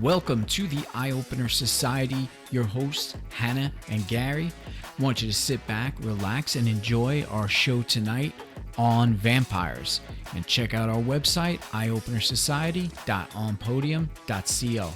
Welcome to the Eye Opener Society. Your hosts, Hannah and Gary. I want you to sit back, relax, and enjoy our show tonight on vampires. And check out our website, eyeopenersociety.onpodium.co.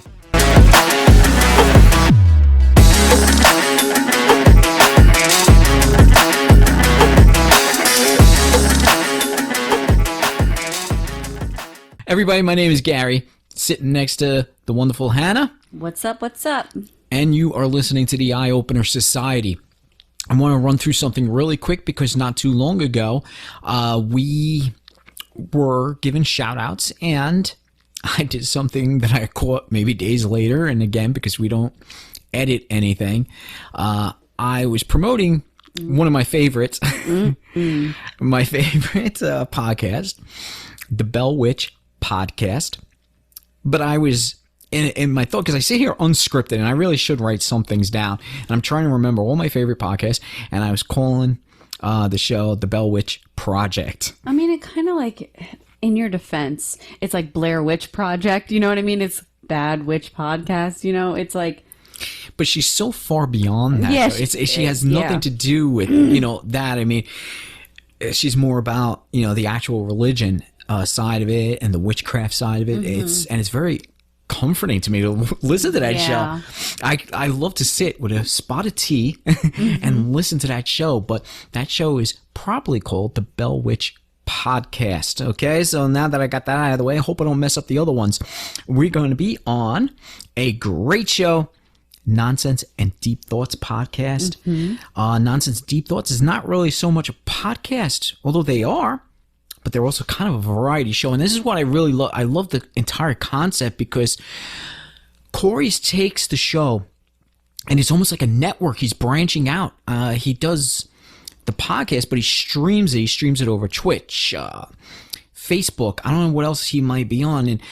Everybody, my name is Gary, sitting next to the wonderful Hannah. What's up, what's up? And you are listening to the Eye Opener Society. I want to run through something really quick because not too long ago, we were given shout outs and I did something that I caught maybe days later. And again, because we don't edit anything, I was promoting one of my favorites, my favorite podcast, the Bell Witch podcast. But I was in my thought, because I sit here unscripted and I really should write some things down. And I'm trying to remember all my favorite podcasts. And I was calling the show the Bell Witch Project. I mean, it kind of like, in your defense, it's like Blair Witch Project. You know what I mean? It's Bad Witch Podcast. You know, it's like. But she's so far beyond that. Yeah, she has nothing to do with, that. I mean, she's more about, the actual religion side of it and the witchcraft side of it. Mm-hmm. It's very comforting to me to listen to that show. I love to sit with a spot of tea and listen to that show, but that show is probably called the Bell Witch Podcast. Okay, so now that I got that out of the way, I hope I don't mess up the other ones. We're going to be on a great show, Nonsense and Deep Thoughts podcast. Nonsense Deep Thoughts is not really so much a podcast, although they are, but they're also kind of a variety show. And this is what I really love. I love the entire concept because Corey takes the show and it's almost like a network. He's branching out. He does the podcast, but he streams it. He streams it over Twitch, Facebook. I don't know what else he might be on. And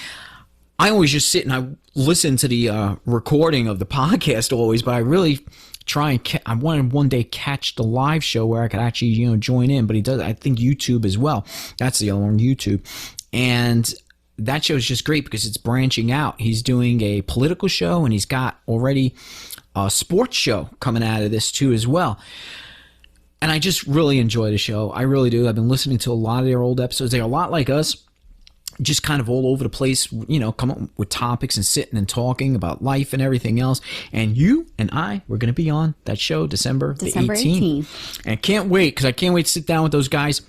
I always just sit and I listen to the recording of the podcast always, but I really try and I want to one day catch the live show where I could actually join in. But he does, I think, YouTube as well. That's the other one, YouTube. And that show is just great because it's branching out. He's doing a political show and he's got already a sports show coming out of this too as well. And I just really enjoy the show. I really do. I've been listening to a lot of their old episodes. They're a lot like us, just kind of all over the place, come up with topics and sitting and talking about life and everything else. And you and I, we're going to be on that show December the 18th. And I can't wait, because I can't wait to sit down with those guys,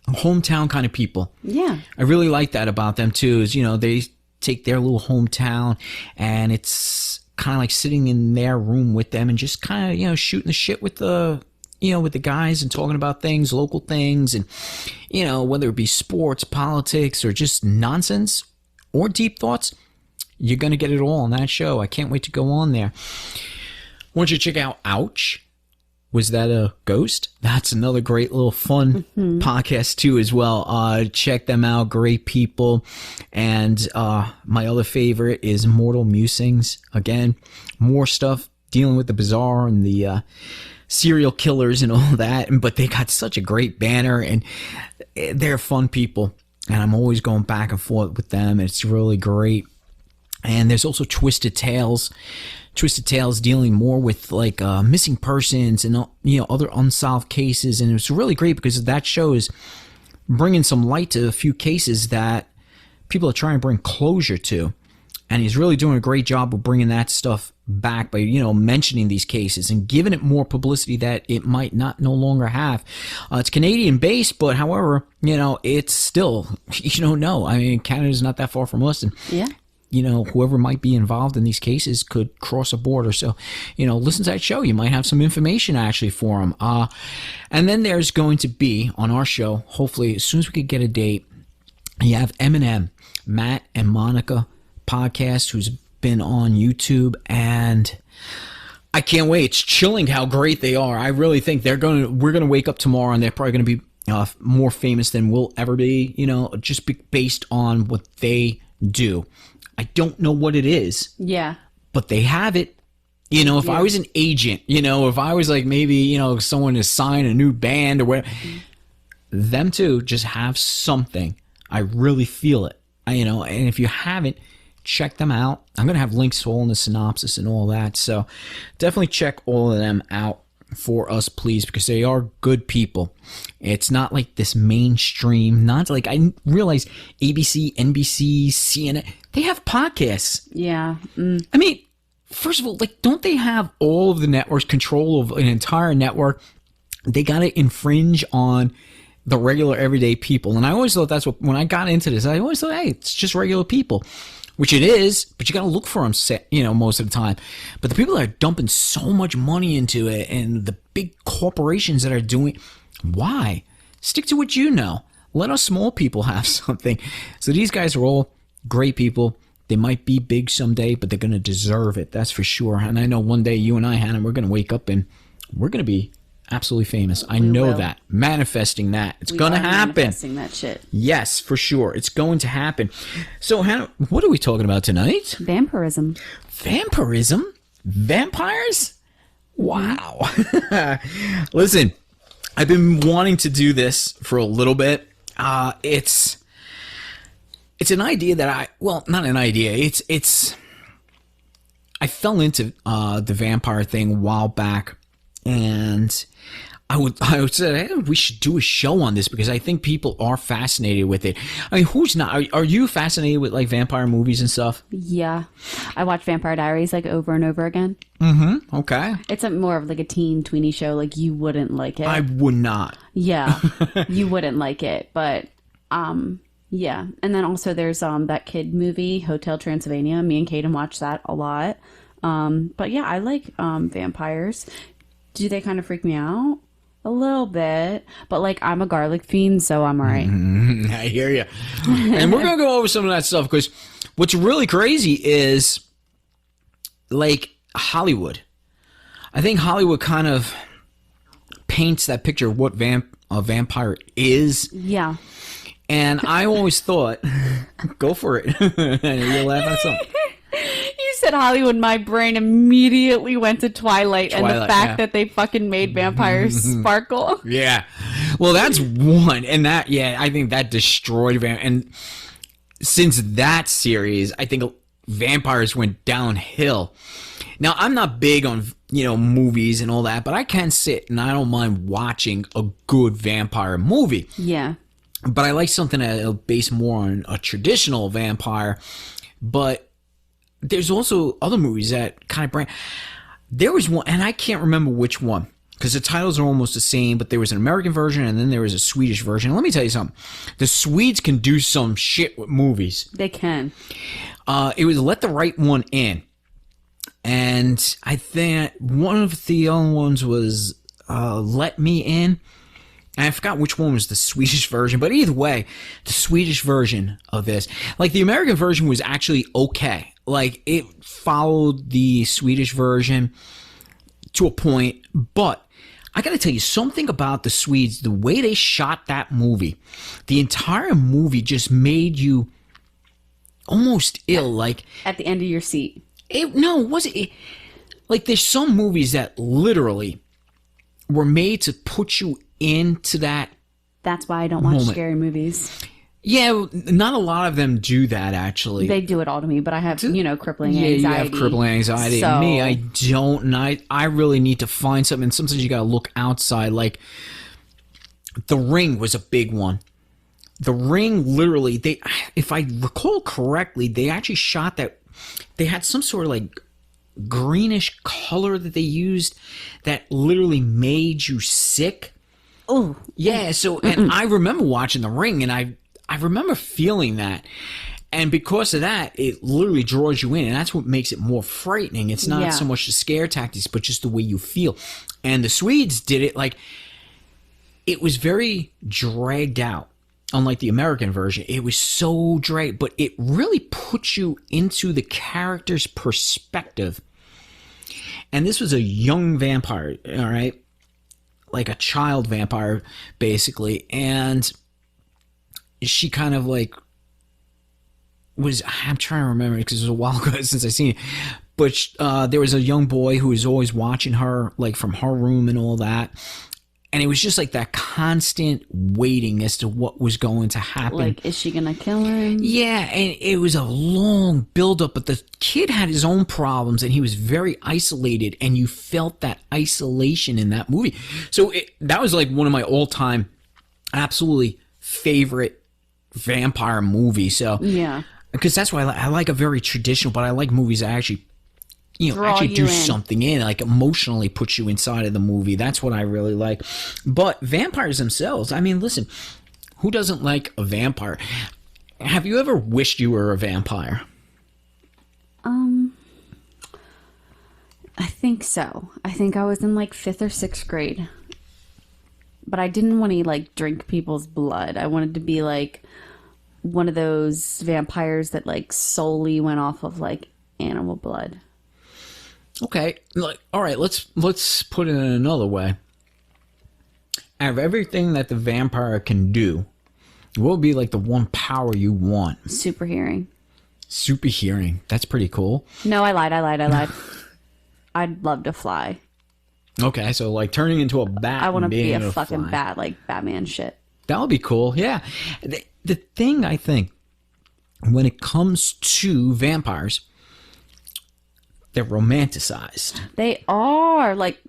hometown kind of people. Yeah. I really like that about them too, is, they take their little hometown and it's kind of like sitting in their room with them and just kind of, shooting the shit with the guys and talking about things, local things, and, whether it be sports, politics, or just nonsense or deep thoughts, you're going to get it all on that show. I can't wait to go on there. Why don't you check out Ouch? Was that a ghost? That's another great little fun podcast too as well. Check them out. Great people. And my other favorite is Mortal Musings. Again, more stuff dealing with the bizarre and the serial killers and all that, but they got such a great banner and they're fun people, and I'm always going back and forth with them. It's really great. And there's also Twisted Tales dealing more with like missing persons and other unsolved cases, and it's really great because that show is bringing some light to a few cases that people are trying to bring closure to. And he's really doing a great job of bringing that stuff back by, mentioning these cases and giving it more publicity that it might not no longer have. It's Canadian based, but however, it's still, you don't know. I mean, Canada's not that far from us. And, whoever might be involved in these cases could cross a border. So, listen to that show. You might have some information actually for them. And then there's going to be on our show, hopefully, as soon as we could get a date, you have Eminem, Matt and Monica podcast, who's been on YouTube, and I can't wait. It's chilling how great they are. I really think we're gonna wake up tomorrow and they're probably gonna be more famous than we'll ever be, just based on what they do. I don't know what it is. Yeah. But they have it. If I was an agent, if I was like maybe, someone to sign a new band or whatever, them two just have something. I really feel it. And if you haven't, check them out. I'm going to have links all in the synopsis and all that. So definitely check all of them out for us, please, because they are good people. It's not like this mainstream, not like, I realize ABC, NBC, CNN, they have podcasts. Yeah. I mean, first of all, like, don't they have all of the networks, control of an entire network? They got to infringe on the regular everyday people. And I always thought that's what, when I got into this, I always thought, hey, it's just regular people, which it is, but you got to look for them, you know, most of the time. But the people that are dumping so much money into it and the big corporations that are doing, why? Stick to what you know. Let us small people have something. So these guys are all great people. They might be big someday, but they're going to deserve it. That's for sure. And I know one day you and I, Hannah, we're going to wake up and we're going to be absolutely famous. I know that. Manifesting that. It's going to happen. Manifesting that shit. Yes, for sure. It's going to happen. So, Hannah, what are we talking about tonight? Vampirism. Vampirism? Vampires? Wow. Listen, I've been wanting to do this for a little bit. It's an idea that not an idea. I fell into the vampire thing a while back, and I would say, hey, we should do a show on this because I think people are fascinated with it. I mean, who's not? Are you fascinated with like vampire movies and stuff? Yeah, I watch Vampire Diaries like over and over again. Mm-hmm. Okay. It's more of like a tweeny show. Like you wouldn't like it. I would not. Yeah, you wouldn't like it, but yeah. And then also there's that kid movie Hotel Transylvania. Me and Kaden watch that a lot. But yeah, I like vampires. Do they kind of freak me out? A little bit, but like I'm a garlic fiend, so I'm all right. I hear you. And we're gonna go over some of that stuff because what's really crazy is like Hollywood. I think Hollywood kind of paints that picture of what a vampire is. Yeah. And I always thought, go for it. You'll laugh at something. You said Hollywood, my brain immediately went to Twilight and the fact that they fucking made vampires sparkle. Yeah. Well, that's one. And that, I think that destroyed and since that series, I think vampires went downhill. Now, I'm not big on, movies and all that, but I can sit and I don't mind watching a good vampire movie. Yeah. But I like something that'll base more on a traditional vampire. But there's also other movies that kind of bring. There was one, and I can't remember which one because the titles are almost the same. But there was an American version, and then there was a Swedish version. Let me tell you something: the Swedes can do some shit with movies. They can. It was Let the Right One In, and I think one of the other ones was Let Me In. And I forgot which one was the Swedish version, but either way, the Swedish version of this, like the American version was actually okay. Like it followed the Swedish version to a point, but I got to tell you something about the Swedes, the way they shot that movie, the entire movie just made you almost ill. Like at the end of your seat. Like there's some movies that literally were made to put you into that. That's why I don't watch scary movies. Yeah, not a lot of them do that actually. They do it all to me, but I have, crippling anxiety. Yeah, you have crippling anxiety. So... Me, I don't, and I really need to find something. Sometimes you gotta look outside. Like The Ring was a big one. The Ring, literally, if I recall correctly, they actually shot that. They had some sort of like greenish color that they used that literally made you sick. Oh, yeah. So, and I remember watching The Ring, and I remember feeling that, and because of that, it literally draws you in, and that's what makes it more frightening. It's not so much the scare tactics, but just the way you feel. And the Swedes did it like it was very dragged out. Unlike the American version, it was so dragged, but it really puts you into the character's perspective. And this was a young vampire, all right? Like a child vampire, basically. And she kind of like was, I'm trying to remember because it was a while ago since I seen it. But there was a young boy who was always watching her, like from her room and all that. And it was just like that constant waiting as to what was going to happen. Like, is she gonna kill him? Yeah, and it was a long buildup, but the kid had his own problems, and he was very isolated, and you felt that isolation in that movie. So that was like one of my all-time absolutely favorite vampire movies. So yeah, because that's why I like a very traditional, but I like movies that actually do something in, like emotionally put you inside of the movie. That's what I really like. But vampires themselves, I mean, listen, who doesn't like a vampire? Have you ever wished you were a vampire? I think so. I think I was in like 5th or 6th grade. But I didn't want to like drink people's blood. I wanted to be like one of those vampires that like solely went off of like animal blood. Okay, like, all right, let's put it in another way. Out of everything that the vampire can do, what would be like the one power you want? Super hearing. Super hearing. That's pretty cool. No, I lied. I'd love to fly. Okay, so like turning into a bat. I want to be a able to fucking fly. bat, like Batman shit. That would be cool. Yeah. The thing I think when it comes to vampires, they're romanticized. They are like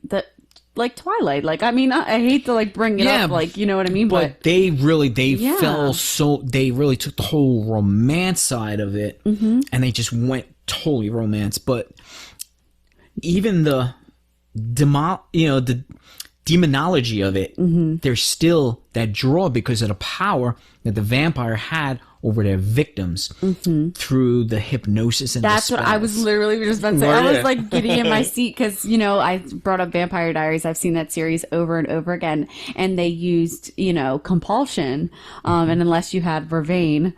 Twilight. Like, I mean, I hate to like bring it up, like, you know what I mean? But they really took the whole romance side of it, and they just went totally romance. But even the demonology of it, there's still that draw because of the power that the vampire had over their victims through the hypnosis and that's the what I was literally just about to say. I was like giddy in my seat because, you know, I brought up Vampire Diaries. I've seen that series over and over again, and they used, you know, compulsion, and unless you had vervain,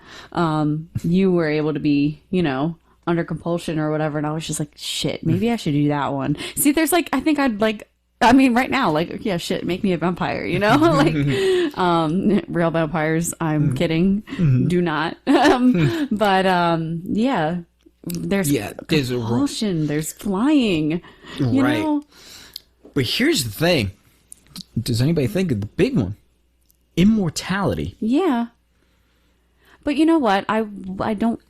you were able to be, you know, under compulsion or whatever. And I was just like, shit, maybe I should do that one. See, there's like, I think I'd like, I mean, right now, like, yeah, shit, make me a vampire, you know? Like, real vampires, I'm kidding. Do not. Yeah, there's compulsion, there's flying, you know? But here's the thing. Does anybody think of the big one? Immortality. Yeah. But you know what? I don't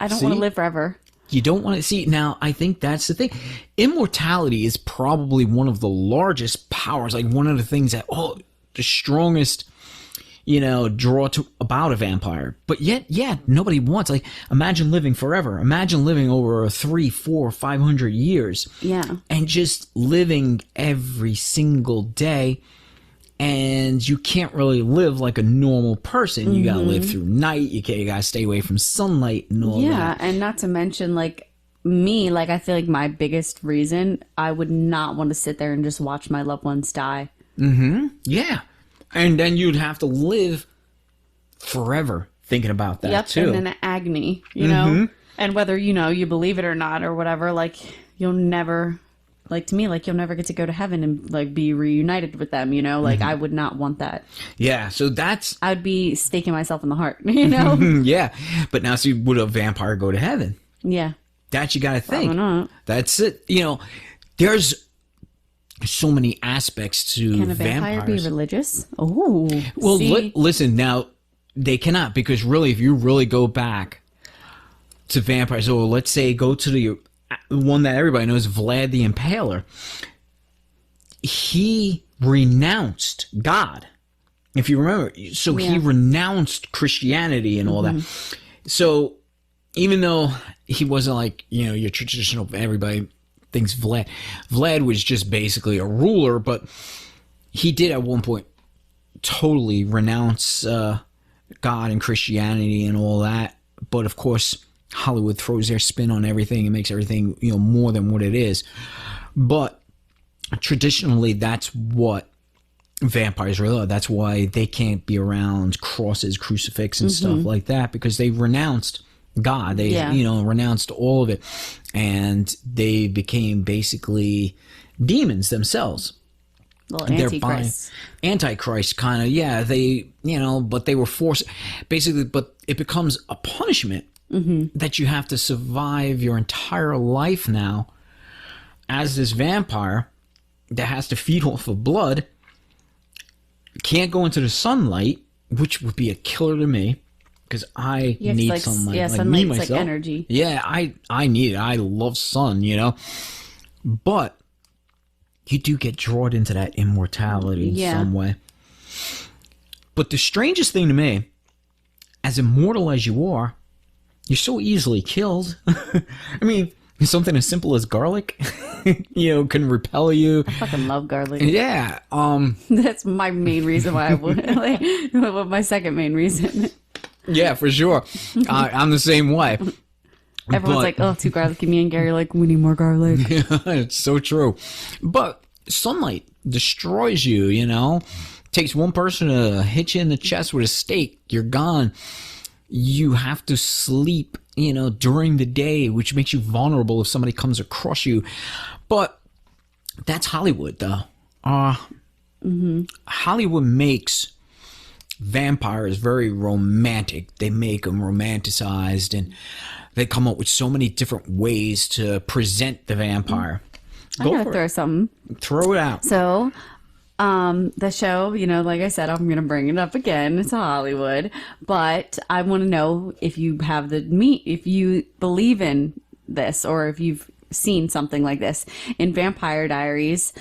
want to live forever. You don't want to see. Now, I think that's the thing. Immortality is probably one of the largest powers, like one of the things that, the strongest, you know, draw to about a vampire. But yet, yeah, nobody wants. Like, imagine living forever. Imagine living over 300, 400, 500 years. Yeah. And just living every single day. And you can't really live like a normal person. You gotta live through night. You gotta stay away from sunlight and all that. Yeah, and not to mention, like, me, like, I feel like my biggest reason, I would not want to sit there and just watch my loved ones die. Yeah. And then you'd have to live forever thinking about that, too. And in agony, you know? And whether, you know, you believe it or not or whatever, like, you'll never... Like, to me, like, you'll never get to go to heaven and, like, be reunited with them, you know? Like, I would not want that. Yeah, so that's... I'd be staking myself in the heart, you know? Yeah, but now, see, would a vampire go to heaven? Yeah. That you gotta think. Probably not. That's it. You know, there's so many aspects to Can a vampire vampires. be religious? Oh, well, listen, now, they cannot, because really, if you really go back to vampires, or let's say go to the one that everybody knows, Vlad the Impaler, he renounced God, if you remember. So he renounced Christianity and all that. So even though he wasn't like, you know, your traditional, everybody thinks Vlad was just basically a ruler, but he did at one point totally renounce God and Christianity and all that. But of course, Hollywood throws their spin on everything and makes everything, you know, more than what it is. But traditionally, that's what vampires really are. That's why they can't be around crosses, crucifix, and stuff like that, because they renounced God. They, you know, renounced all of it, and they became basically demons themselves. Well, Antichrist kind of, yeah. They, you know, but they were forced, basically. But it becomes a punishment. That you have to survive your entire life now as this vampire that has to feed off of blood, can't go into the sunlight, which would be a killer to me because I need like, sunlight. yeah, like sunlight's me myself, like energy. Yeah, I need it. I love sun, you know. But you do get drawn into that immortality in some way. But the strangest thing to me, as immortal as you are, you're so easily killed. I mean, something as simple as garlic, can repel you. I fucking love garlic. Yeah. That's my main reason why I would. My second main reason. Yeah, for sure. I'm the same way. Everyone's like, oh, too garlicky. Me and Gary are like, we need more garlic. Yeah, it's so true. But sunlight destroys you, Takes one person to hit you in the chest with a stake. You're gone. You have to sleep, during the day, which makes you vulnerable if somebody comes across you. But that's Hollywood, though. Hollywood makes vampires very romantic. They make them romanticized, and they come up with so many different ways to present the vampire. I'm going to throw something. Throw it out. So, the show, like I said, I'm going to bring it up again. It's Hollywood. But I want to know if you have if you believe in this, or if you've seen something like this. In Vampire Diaries,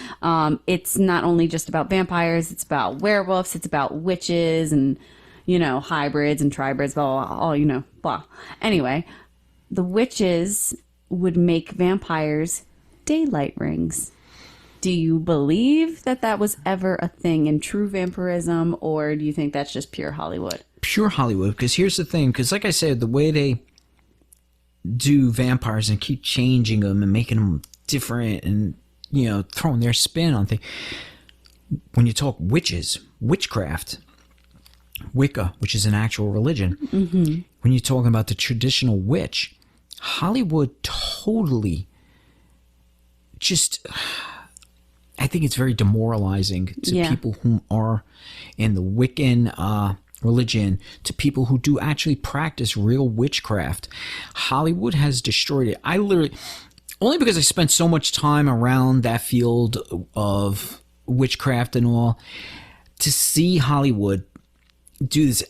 it's not only just about vampires, it's about werewolves, it's about witches and, hybrids and tribrids, all, blah. Anyway, the witches would make vampires daylight rings. Do you believe that was ever a thing in true vampirism, or do you think that's just pure Hollywood? Pure Hollywood, because here's the thing, because like I said, the way they do vampires and keep changing them and making them different and, throwing their spin on things. When you talk witches, witchcraft, Wicca, which is an actual religion, when you're talking about the traditional witch, Hollywood totally just... I think it's very demoralizing to people who are in the Wiccan religion, to people who do actually practice real witchcraft. Hollywood has destroyed it. I literally, only because I spent so much time around that field of witchcraft and all, to see Hollywood do this,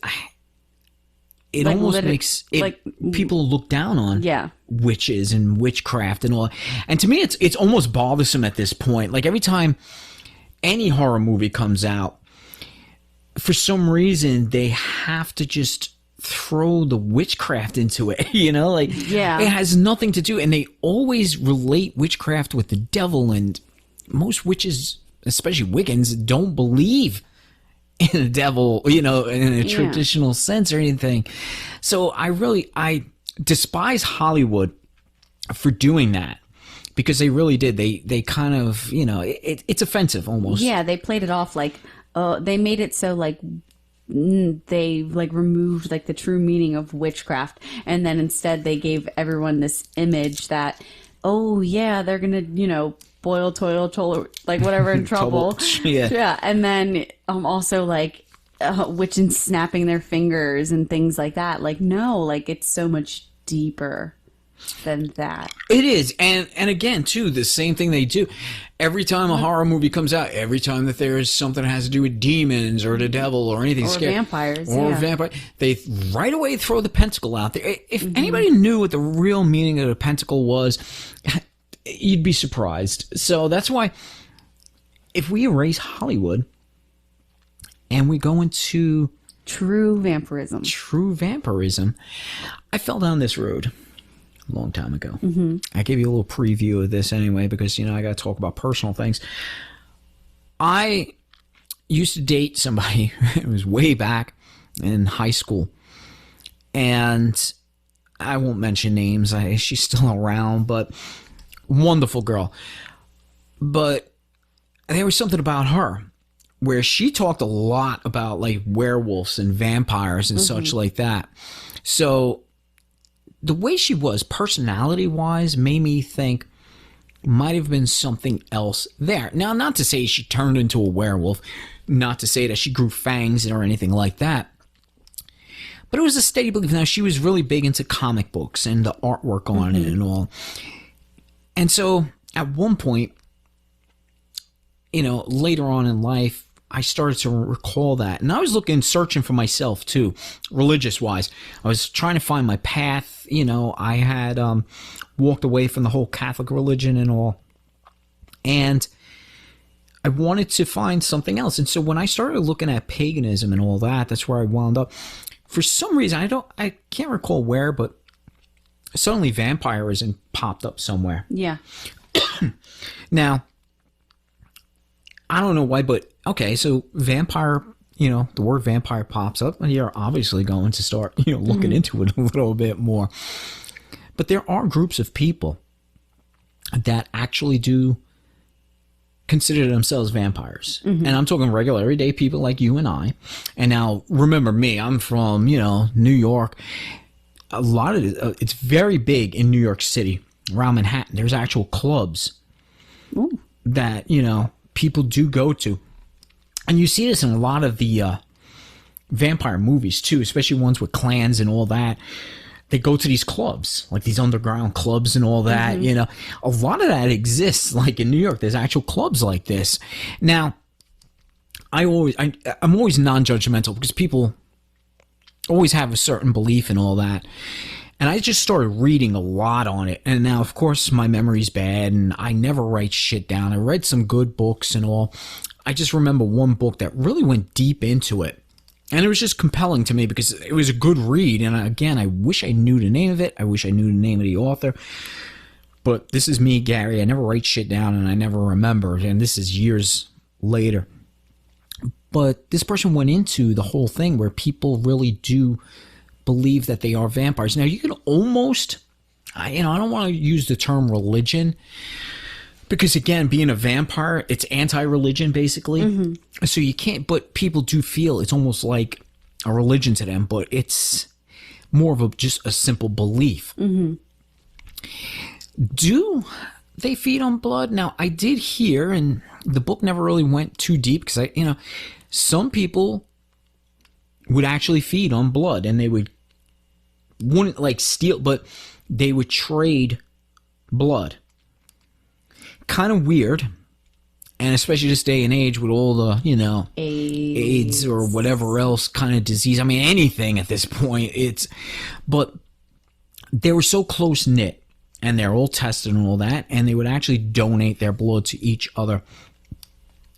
it like almost makes it, like, people look down on witches and witchcraft and all. And to me, it's almost bothersome at this point. Like every time any horror movie comes out, for some reason they have to just throw the witchcraft into it. It has nothing to do. And they always relate witchcraft with the devil. And most witches, especially Wiccans, don't believe in a devil, in a traditional sense or anything. So I despise Hollywood for doing that, because they really did. They kind of, it's offensive almost. Yeah, they played it off like, they made it so like they like removed like the true meaning of witchcraft, and then instead they gave everyone this image that, oh yeah, they're gonna, boil, toil, like whatever in trouble. Yeah. And then also like witches snapping their fingers and things like that. Like, no, like it's so much deeper than that. It is. And again, too, the same thing they do. Every time a horror movie comes out, every time that there is something that has to do with demons or the devil or anything scary. Vampires. Or vampires. They right away throw the pentacle out there. If anybody knew what the real meaning of the pentacle was, you'd be surprised. So that's why if we erase Hollywood and we go into true vampirism, I fell down this road a long time ago. I gave you a little preview of this anyway, because I got to talk about personal things. I used to date somebody. It was way back in high school, and I won't mention names. She's still around, but wonderful girl. But there was something about her where she talked a lot about like werewolves and vampires and such like that. So the way she was personality wise made me think might have been something else there. Now, not to say she turned into a werewolf, not to say that she grew fangs or anything like that, but it was a steady belief. Now, she was really big into comic books and the artwork on it and all. And so at one point, later on in life, I started to recall that. And I was searching for myself too, religious-wise. I was trying to find my path. You know, I had walked away from the whole Catholic religion and all. And I wanted to find something else. And so when I started looking at paganism and all that, that's where I wound up. For some reason, I can't recall where, but suddenly vampirism popped up somewhere. Yeah. Now, I don't know why, but okay, so vampire, you know, the word vampire pops up, and you're obviously going to start, you know, looking into it a little bit more. But there are groups of people that actually do consider themselves vampires. And I'm talking regular, everyday people like you and I. And now, remember me, I'm from, you know, New York. A lot of it, it's very big in New York City, around Manhattan. There's actual clubs that, you know, people do go to. And you see this in a lot of the vampire movies too, especially ones with clans and all that. They go to these clubs, like these underground clubs and all that, you know. A lot of that exists, like in New York. There's actual clubs like this. Now, I'm always non-judgmental because people always have a certain belief and all that. And I just started reading a lot on it. And now, of course, my memory's bad and I never write shit down. I read some good books and all. I just remember one book that really went deep into it. And it was just compelling to me because it was a good read. And again, I wish I knew the name of it. I wish I knew the name of the author. But this is me, Gary. I never write shit down and I never remember. And this is years later. But this person went into the whole thing where people really do believe that they are vampires. Now, you can almost, you know, I don't want to use the term religion because, again, being a vampire, it's anti-religion, basically. So you can't, but people do feel it's almost like a religion to them, but it's more of just a simple belief. Do they feed on blood? Now, I did hear, and the book never really went too deep because, you know, some people would actually feed on blood and they wouldn't like steal, but they would trade blood. Kind of weird. And especially this day and age with all the, you know, AIDS or whatever else kind of disease. I mean, anything at this point. But they were so close knit and they're all tested and all that. And they would actually donate their blood to each other.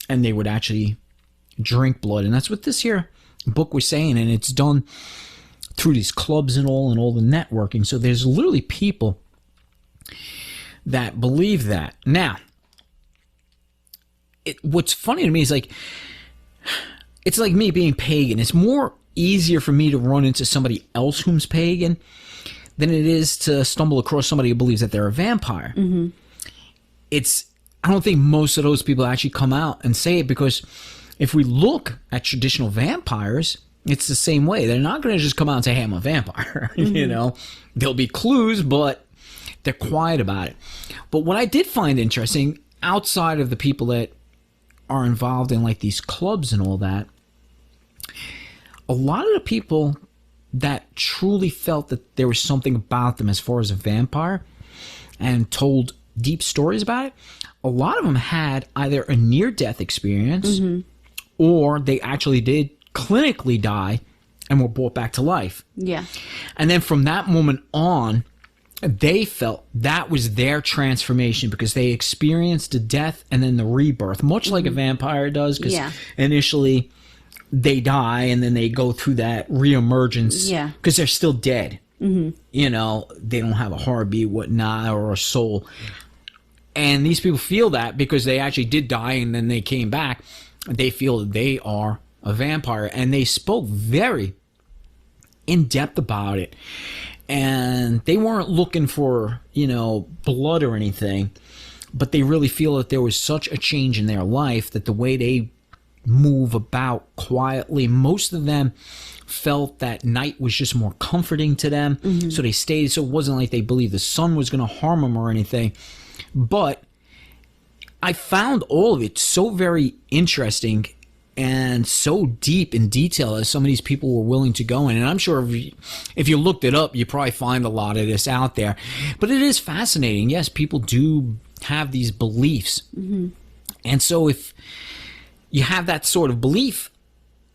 And they would actually drink blood. And that's what this here book was saying. And it's done through these clubs and all the networking. So there's literally people that believe that. Now, what's funny to me is like, it's like me being pagan. It's more easier for me to run into somebody else who's pagan than it is to stumble across somebody who believes that they're a vampire. I don't think most of those people actually come out and say it because if we look at traditional vampires, it's the same way. They're not going to just come out and say, hey, I'm a vampire. You know, there'll be clues, but they're quiet about it. But what I did find interesting, outside of the people that are involved in like these clubs and all that, a lot of the people that truly felt that there was something about them as far as a vampire and told deep stories about it, a lot of them had either a near-death experience or they actually did clinically die and were brought back to life. Yeah. And then from that moment on, they felt that was their transformation because they experienced the death and then the rebirth, much like a vampire does, because initially they die and then they go through that reemergence because they're still dead. You know, they don't have a heartbeat, whatnot, or a soul. And these people feel that because they actually did die and then they came back. They feel that they are a vampire. And they spoke very in depth about it. And they weren't looking for, you know, blood or anything. But they really feel that there was such a change in their life that the way they move about quietly, most of them felt that night was just more comforting to them. So they stayed. So it wasn't like they believed the sun was going to harm them or anything. But I found all of it so very interesting and so deep in detail as some of these people were willing to go in. And I'm sure if you looked it up, you probably find a lot of this out there. But it is fascinating. Yes, people do have these beliefs. And so if you have that sort of belief,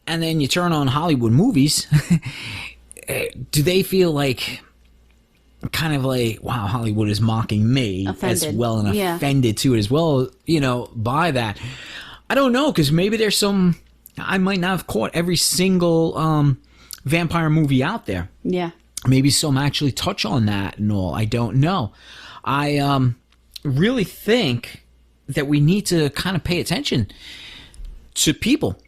and then you turn on Hollywood movies, do they feel like kind of like, wow, Hollywood is mocking me as well and offended to it as well, by that? I don't know, because maybe there's some, I might not have caught every single vampire movie out there. Yeah. Maybe some actually touch on that and all. I don't know. I really think that we need to kind of pay attention to people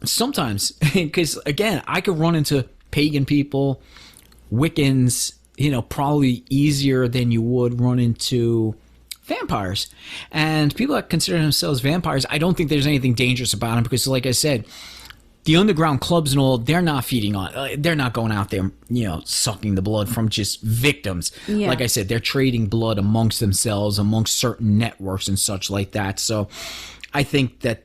sometimes, because again, I could run into pagan people, Wiccans, probably easier than you would run into vampires. And people that consider themselves vampires, I don't think there's anything dangerous about them, because like I said, the underground clubs and all, they're not feeding on, they're not going out there, sucking the blood from just victims. Yeah. Like I said, they're trading blood amongst themselves, amongst certain networks and such like that. So I think that,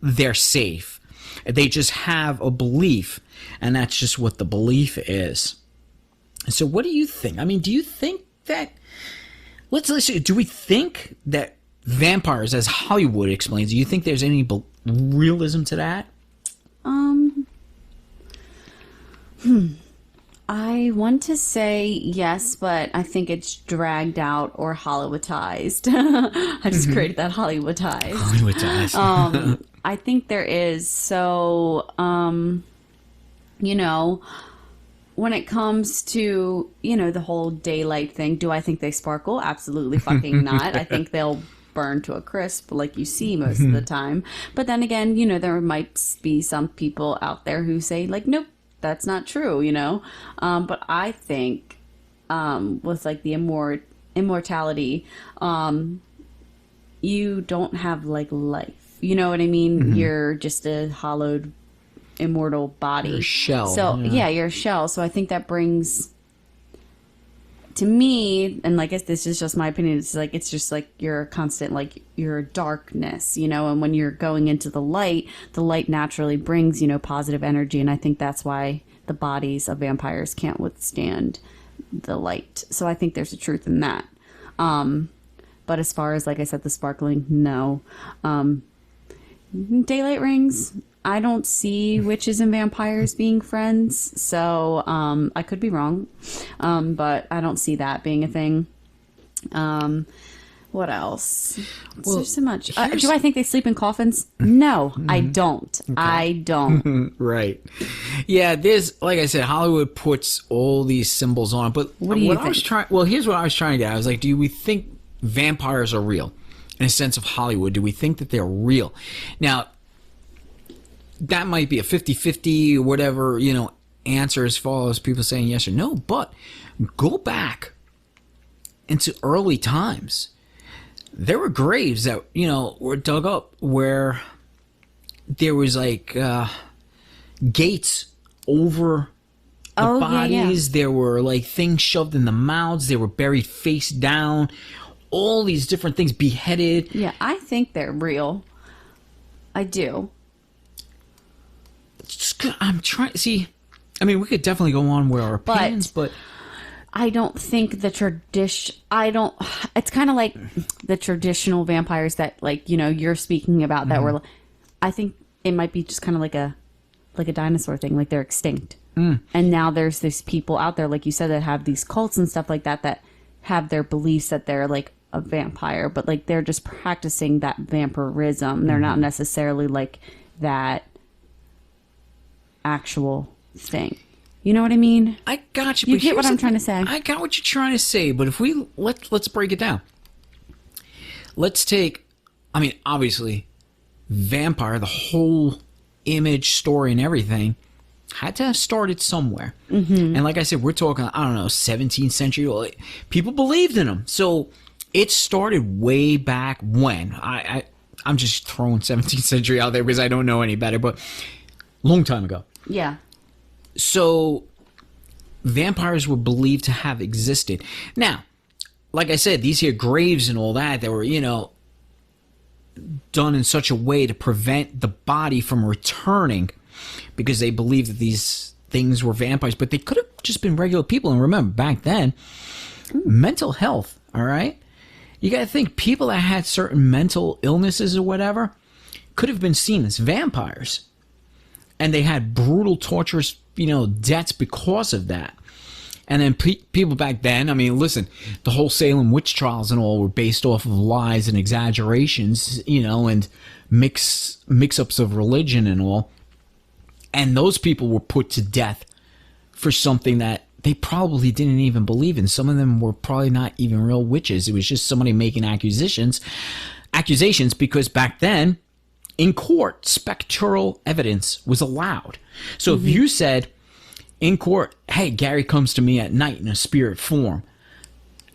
they're safe. They just have a belief, and that's just what the belief is. So what do you think? I mean, do you think that, let's see, do we think that vampires, as Hollywood explains, do you think there's any realism to that? I want to say yes, but I think it's dragged out or Hollywoodized. I just created that Hollywoodized. Hollywoodized. I think there is. So, when it comes to, the whole daylight thing, do I think they sparkle? Absolutely fucking not. I think they'll burn to a crisp like you see most of the time. But then again, there might be some people out there who say like, nope, that's not true, But I think with like the immortality, you don't have like life. You know what I mean? Mm-hmm. You're just a hollowed, immortal body. You're a shell. So yeah, you're a shell. So I think that brings, to me, and like this is just my opinion, it's just like you're constant, like your darkness, and when you're going into the light naturally brings, positive energy, and I think that's why the bodies of vampires can't withstand the light. So I think there's a truth in that. But as far as, like I said, the sparkling, no. Daylight rings, I don't see witches and vampires being friends, so I could be wrong, but I don't see that being a thing. What else? Well, there's so much. Do I think they sleep in coffins? No, I don't. Okay. I don't. Right. Yeah, there's, like I said, Hollywood puts all these symbols on, but what do you think? Here's what I was trying to get at. I was like, do we think vampires are real? In a sense of Hollywood, do we think that they're real? Now, that might be a 50-50 or whatever, answer as far as people saying yes or no, but go back into early times. There were graves that, were dug up where there was like gates over the bodies. Yeah. There were like things shoved in the mouths. They were buried face down. All these different things, beheaded. Yeah, I think they're real. I do. I'm trying to see. I mean, we could definitely go on with our opinions, but I don't think the tradition. It's kind of like the traditional vampires that, like, you're speaking about that were. I think it might be just kind of like a dinosaur thing, like they're extinct, and now there's these people out there, like you said, that have these cults and stuff like that have their beliefs that they're like a vampire, but like they're just practicing that vampirism. They're not necessarily like that actual thing. You know what I mean? I got you. You get what I'm trying to say. I got what you're trying to say, but if we let's break it down. Let's take, I mean, obviously, vampire, the whole image, story, and everything had to have started somewhere. Mm-hmm. And like I said, we're talking, I don't know, 17th century. People believed in them. So it started way back when. I'm just throwing 17th century out there because I don't know any better, but long time ago. Yeah. So vampires were believed to have existed. Now, like I said, these here graves and all that, they were, done in such a way to prevent the body from returning because they believed that these things were vampires, but they could have just been regular people. And remember, back then, mental health, all right? You got to think, people that had certain mental illnesses or whatever, could have been seen as vampires. And they had brutal, torturous, deaths because of that. And then people back then, I mean, listen, the whole Salem witch trials and all were based off of lies and exaggerations, and mix-ups of religion and all. And those people were put to death for something that they probably didn't even believe in. Some of them were probably not even real witches. It was just somebody making accusations because back then, in court, spectral evidence was allowed. So if you said in court, hey, Gary comes to me at night in a spirit form,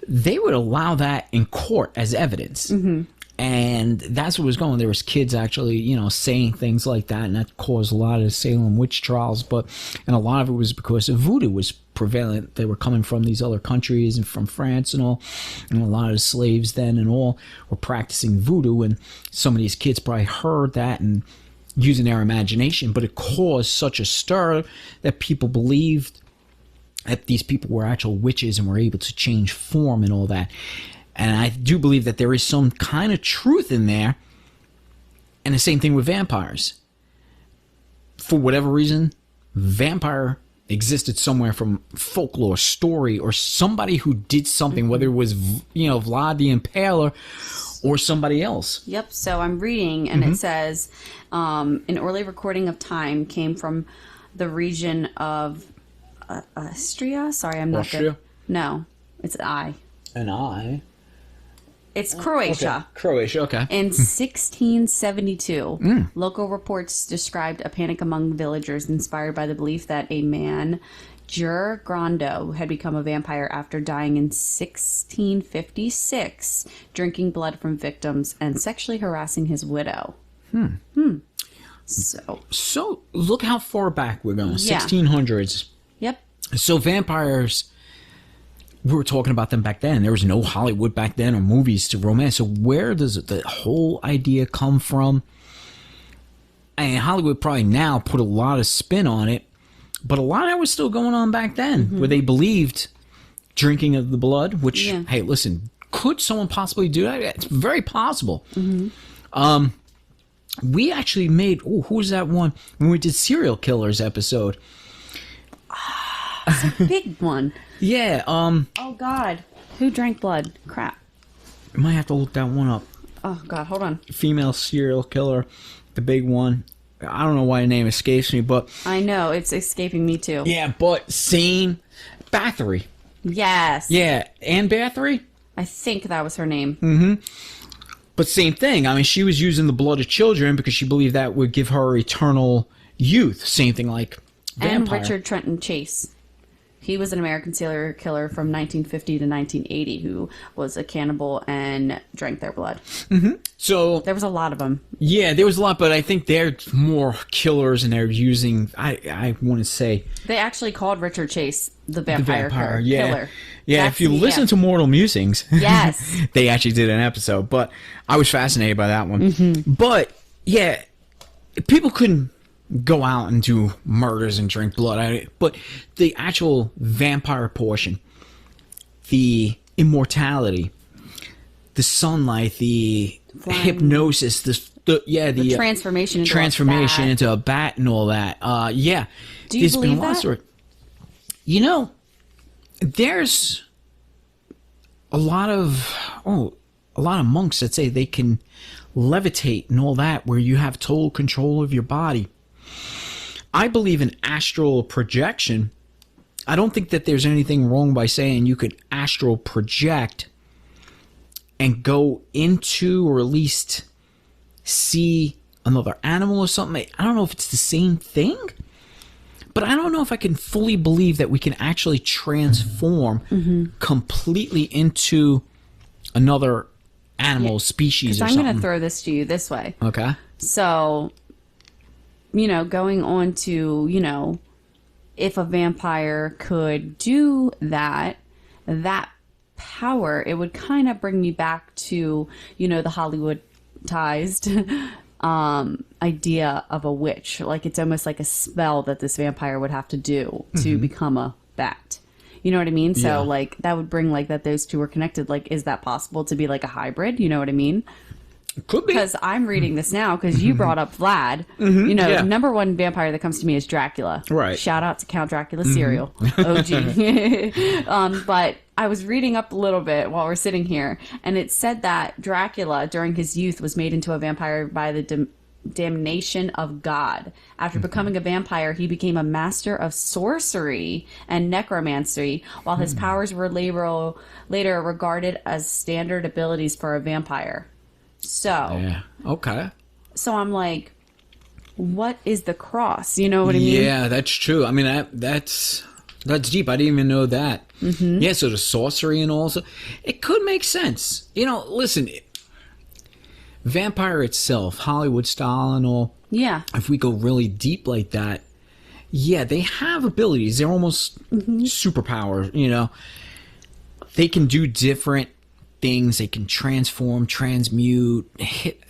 they would allow that in court as evidence. And that's what was going on. There was kids actually, saying things like that, and that caused a lot of Salem witch trials. And a lot of it was because of voodoo was prevalent. They were coming from these other countries and from France and all. And a lot of the slaves then and all were practicing voodoo. And some of these kids probably heard that and using their imagination. But it caused such a stir that people believed that these people were actual witches and were able to change form and all that. And I do believe that there is some kind of truth in there. And the same thing with vampires. For whatever reason, vampire existed somewhere from folklore, story, or somebody who did something, whether it was, Vlad the Impaler or somebody else. Yep. So I'm reading, and it says, an early recording of time came from the region of Austria. Sorry, I'm not Austria? good. No, it's I. An eye. It's Croatia. Okay. Croatia, okay. In 1672, local reports described a panic among villagers inspired by the belief that a man, Jur Grando, had become a vampire after dying in 1656, drinking blood from victims and sexually harassing his widow. So look how far back we're going. Yeah. 1600s. Yep. So vampires, we were talking about them back then. There was no Hollywood back then or movies to romance. So where does the whole idea come from? And Hollywood probably now put a lot of spin on it, but a lot of that was still going on back then, where they believed drinking of the blood, which, hey, listen, could someone possibly do that? It's very possible. We actually made, who was that one? When we did Serial Killers episode. It's a big one. Yeah. Oh, God. Who drank blood? Crap. I might have to look that one up. Oh, God. Hold on. Female serial killer, the big one. I don't know why the name escapes me, but... I know. It's escaping me, too. Yeah, but same. Bathory. Yes. Yeah. Anne Bathory? I think that was her name. But same thing. I mean, she was using the blood of children because she believed that would give her eternal youth. Same thing like vampire. And Richard Trenton Chase. He was an American serial killer from 1950 to 1980 who was a cannibal and drank their blood. So there was a lot of them. Yeah, there was a lot, but I think they're more killers and they're using, I want to say... They actually called Richard Chase the vampire killer. Yeah, That's if you listen to Mortal Musings, yes, they actually did an episode, but I was fascinated by that one. But, yeah, people couldn't go out and do murders and drink blood. But the actual vampire portion, the immortality, the sunlight, the hypnosis, the transformation into a bat and all that. Yeah. Do you believe that? There's a lot of monks that say they can levitate and all that, where you have total control of your body. I believe in astral projection. I don't think that there's anything wrong by saying you could astral project and go into, or at least see another animal or something. I don't know if it's the same thing, but I don't know if I can fully believe that we can actually transform completely into another animal species or something. I'm going to throw this to you this way. Okay. So, going on to, if a vampire could do that power, it would kind of bring me back to, the Hollywoodized idea of a witch. Like, it's almost like a spell that this vampire would have to do to become a bat. You know what I mean? So, that would bring, that those two are connected. Like, is that possible to be, like, a hybrid? You know what I mean? Could be. Because I'm reading this now because you brought up Vlad. You know, yeah. the number one vampire that comes to me is Dracula. Right. Shout out to Count Dracula Serial. OG. But I was reading up a little bit while we're sitting here, and it said that Dracula, during his youth, was made into a vampire by the damnation of God. After becoming a vampire, he became a master of sorcery and necromancy, while his powers were later regarded as standard abilities for a vampire. So, Yeah. Okay. so I'm like, what is the cross? You know what I mean? Yeah, that's true. I mean, that's deep. I didn't even know that. Yeah, so the sorcery and all, so it could make sense. You know, listen, vampire itself, Hollywood style and all, Yeah. if we go really deep like that, yeah, they have abilities. They're almost superpowers, you know. They can do different things. They can transform, transmute, hit.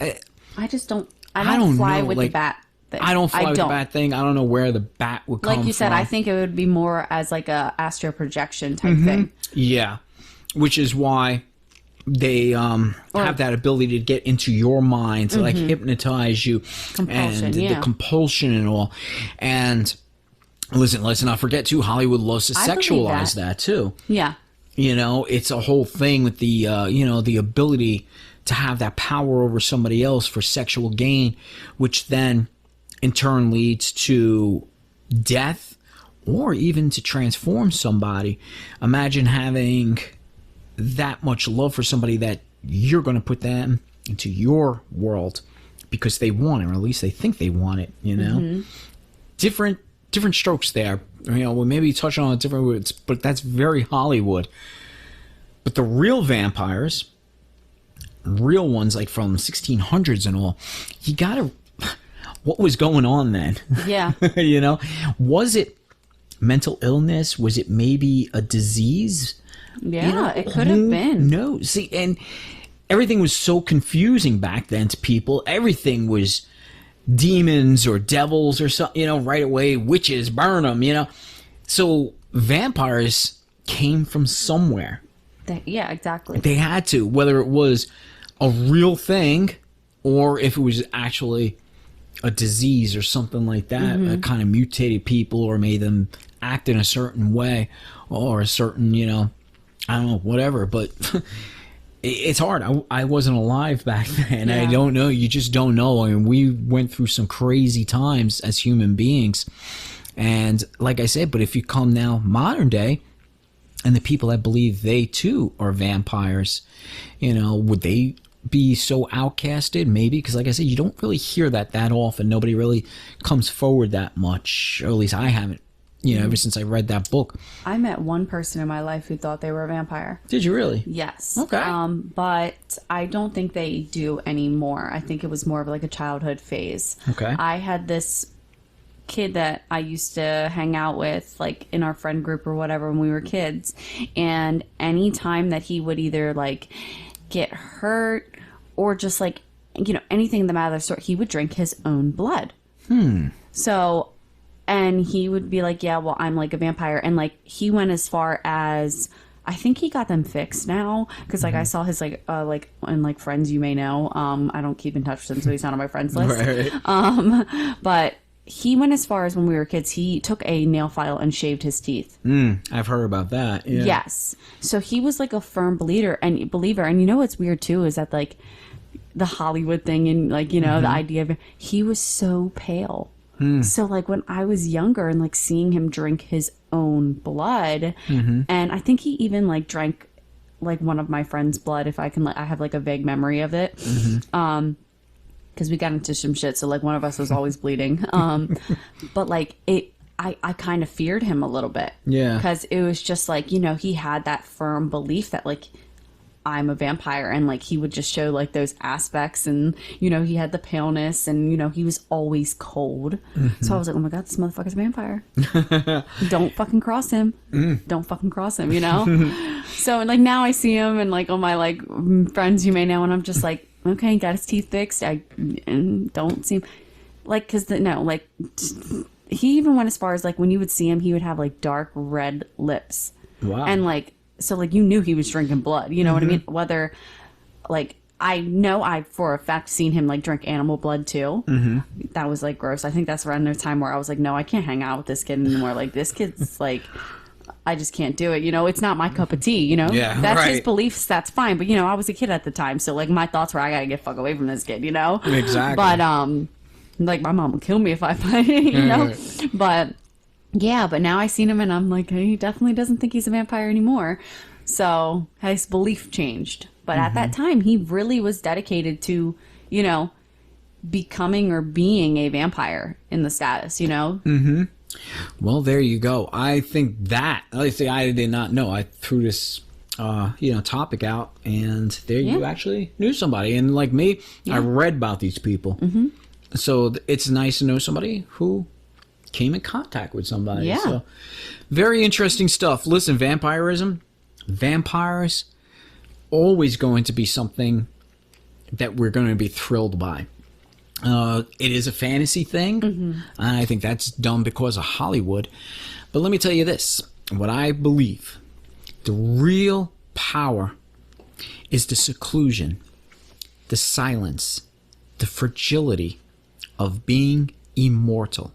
I just don't. I I don't don't fly know, with like, the bat thing. I don't fly with the bat thing. I don't know where the bat would come from. Like you said, I think it would be more as like a astral projection type thing. Yeah, which is why they have that ability to get into your mind, to like hypnotize you, Compulsion, and yeah. the compulsion and all. And listen, let's not forget too, Hollywood loves to I believe sexualize that. that too. Yeah. You know, it's a whole thing with the you know, the ability to have that power over somebody else for sexual gain, which then in turn leads to death or even to transform somebody. Imagine having that much love for somebody that you're going to put them into your world because they want it, or at least they think they want it, you know? Different strokes there. You know, we maybe touch on it different words, but that's very Hollywood. But the real vampires, real ones like from 1600s and all, you gotta, what was going on then? Yeah. You know, was it mental illness? Was it maybe a disease? Yeah, You know, it could have been. No, see, and everything was so confusing back then to people. Everything was demons or devils or something, you know, right away, witches, burn them, you know. So vampires came from somewhere. Yeah, exactly. They had to, whether it was a real thing or if it was actually a disease or something like that that kind of mutated people or made them act in a certain way or a certain, you know, I don't know, whatever. But it's hard. I wasn't alive back then. Yeah. I don't know. You just don't know. I mean, we went through some crazy times as human beings. And like I said, but if you come now modern day, and the people that believe they too are vampires, you know, would they be so outcasted? Maybe, because like I said, you don't really hear that often. Nobody really comes forward that much, or at least I haven't, you know, ever since I read that book. I met one person in my life who thought they were a vampire. Did you really? Yes. Okay. But I don't think they do anymore. I think it was more of like a childhood phase. Okay. I had this kid that I used to hang out with, like in our friend group or whatever when we were kids, and any time that he would either like get hurt or just like, you know, anything in the matter of the sort, he would drink his own blood. So, and he would be like, yeah, well, I'm like a vampire. And like, he went as far as, I think he got them fixed now. Cause like I saw his and like friends you may know, I don't keep in touch with him, so he's not on my friends list. Right. But he went as far as when we were kids, he took a nail file and shaved his teeth. I've heard about that. Yeah. Yes. So he was like a firm believer. And you know what's weird too is that like the Hollywood thing and like, you know, the idea of he was so pale. So like when I was younger and like seeing him drink his own blood, and I think he even like drank like one of my friend's blood, if I can, I have like a vague memory of it. Because we got into some shit, so like one of us was always bleeding. But like I kind of feared him a little bit. Yeah. Because it was just like, you know, he had that firm belief that like I'm a vampire, and like he would just show like those aspects, and you know he had the paleness, and you know he was always cold. So I was like, oh my god, this motherfucker's a vampire. Don't fucking cross him. Don't fucking cross him, you know. So and like now I see him and like all my like friends you may know, and I'm just like, okay, got his teeth fixed. I don't seem like, because he even went as far as like when you would see him, he would have like dark red lips. Wow. And like, so like you knew he was drinking blood, you know what I mean? Whether like I know I for a fact seen him like drink animal blood too. Mm-hmm. That was like gross. I think that's around the time where I was like, no, I can't hang out with this kid anymore. Like this kid's like, I just can't do it. You know, it's not my cup of tea. You know, that's his beliefs. That's fine. But you know, I was a kid at the time, so like my thoughts were, I gotta get fuck away from this kid. You know, exactly. But like my mom would kill me if I find it. You know, but yeah. But now I seen him and I'm like, hey, he definitely doesn't think he's a vampire anymore. So his belief changed. But at that time, he really was dedicated to, you know, becoming or being a vampire in the status, you know? Mm-hmm. Well, there you go. I think that, I did not know. I threw this, topic out, and there you actually knew somebody. And like me, I read about these people. Mm-hmm. So it's nice to know somebody who came in contact with somebody. Yeah. So very interesting stuff. Listen, vampires, always going to be something that we're going to be thrilled by. It is a fantasy thing, and I think that's done because of Hollywood. But let me tell you this, what I believe, the real power is the seclusion, the silence, the fragility of being immortal.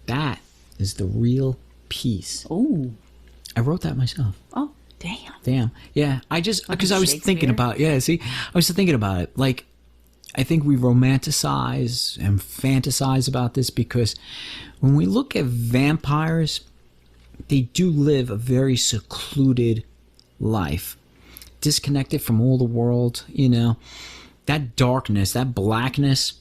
That is the real peace. Oh. I wrote that myself. Oh. Damn. Yeah. Because I was thinking about, I was thinking about it. Like, I think we romanticize and fantasize about this because when we look at vampires, they do live a very secluded life, disconnected from all the world, you know. That darkness, that blackness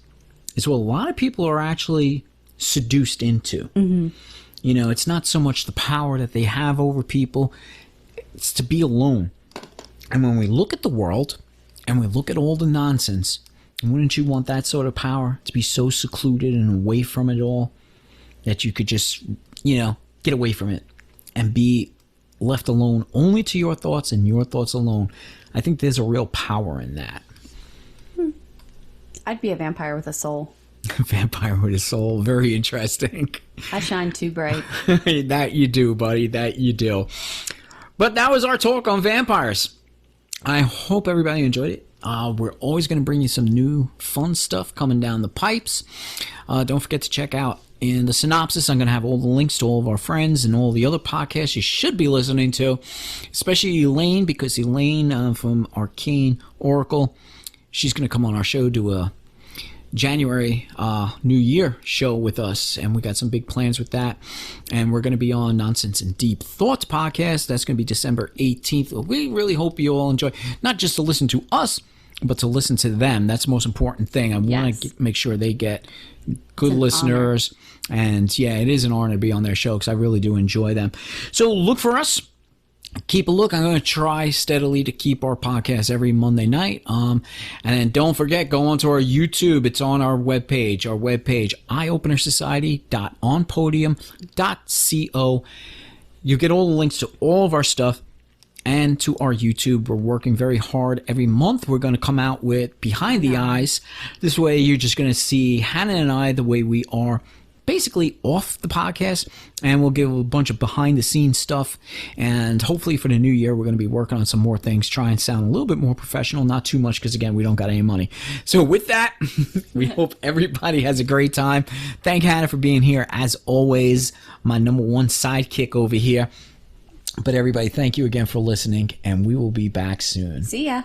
is what a lot of people are actually seduced into. Mm-hmm. You know, it's not so much the power that they have over people, it's to be alone. And when we look at the world and we look at all the nonsense, wouldn't you want that sort of power, to be so secluded and away from it all that you could just, get away from it and be left alone only to your thoughts and your thoughts alone? I think there's a real power in that. I'd be a vampire with a soul. Vampire with a soul. Very interesting. I shine too bright. That you do, buddy. That you do. But that was our talk on vampires. I hope everybody enjoyed it. We're always going to bring you some new fun stuff coming down the pipes. Don't forget to check out in the synopsis. I'm going to have all the links to all of our friends and all the other podcasts you should be listening to, especially Elaine, because Elaine from Arcane Oracle, she's going to come on our show, do a January New Year show with us, and we got some big plans with that. And we're going to be on Nonsense and Deep Thoughts podcast. That's going to be December 18th. We really hope you all enjoy, not just to listen to us, but to listen to them. That's the most important thing. I want to make sure they get good listeners. And yeah, it is an honor to be on their show because I really do enjoy them. So look for us. Keep a look. I'm going to try steadily to keep our podcast every Monday night. And then don't forget, go onto our YouTube. It's on our webpage, eyeopenersociety.onpodium.co. You get all the links to all of our stuff and to our YouTube. We're working very hard. Every month we're going to come out with Behind the Eyes. This way you're just going to see Hannah and I the way we are, basically off the podcast, and we'll give a bunch of behind the scenes stuff. And hopefully for the new year, we're going to be working on some more things, try and sound a little bit more professional, not too much, because again, we don't got any money. So with that, we hope everybody has a great time. Thank Hannah for being here, as always, my number one sidekick over here. But everybody, thank you again for listening, and we will be back soon. See ya.